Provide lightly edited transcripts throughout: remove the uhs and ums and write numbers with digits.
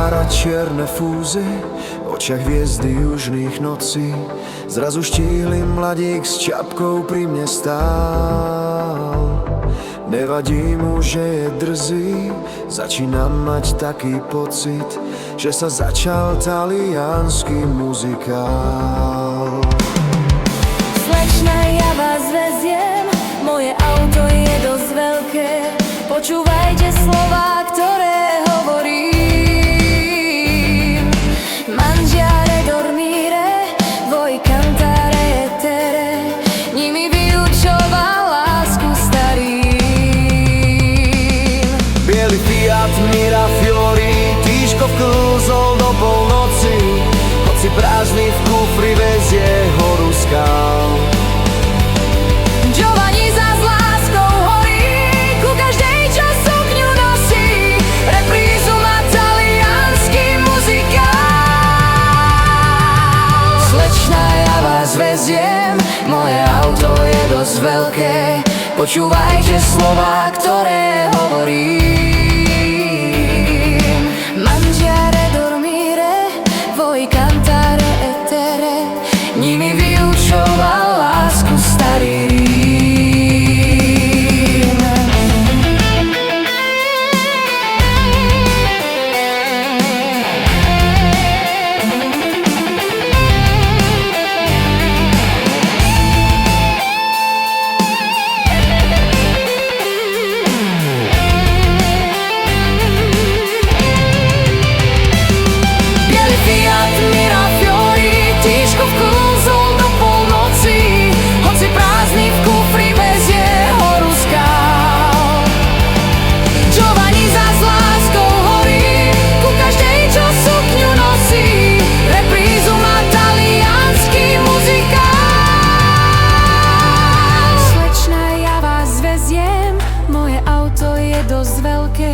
tvárať čierne fúzy, v očiach hviezdy južných nocí. Zrazu štíhly mladík s čapkou pri mne stál. Nevadí mu, že je drzý, začínam mať taký pocit, že sa začal taliansky muzikál. Slečna, ja vás veziem, moje auto je dosť veľké. Počúvajte slová, ktoré hovorím. Mangiare, dormire, voi cantare e tere, nimi vyučoval lásku starým. Bielý Fiat Mirafiori tížko vklzol do polnoci, hoci prázdny v kufri vezie horu skál. Giovanni za s láskou horí, ku každej, čo sukňu nosí, reprízu má taliansky muzikál. Slečna, ja vás veziem, moje auto je dosť veľké. Počúvajte slová, ktoré hovorím. Mangiare, dormire, voi cantare e tere, nimi vyučoval lásku starý Rím. Bielý Fiat Mirafiori tížko vklzol do polnoci, hoci prázdny v kufri vezie horu skál. Giovanni za s láskou horí, ku každej, čo sukňu nosí, reprízu má taliansky muzikál. Slečna, ja vás veziem, moje auto je dosť veľké.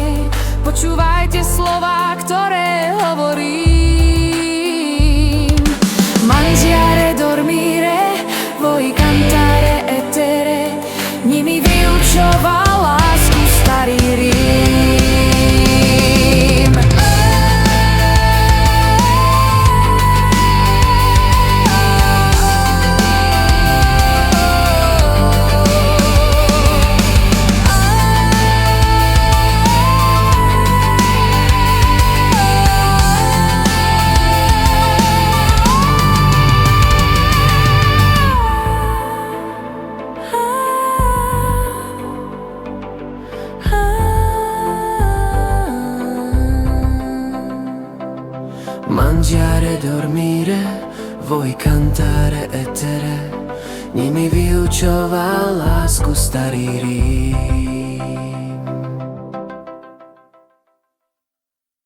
Počúvajte slová, ktoré hovorím. Mangiare, dormire, voi cantare e tere, nimi vyučoval lásku starý Rím. Mangiare, dormire, voi cantare e tere, nimi vyučoval lásku starý Rím.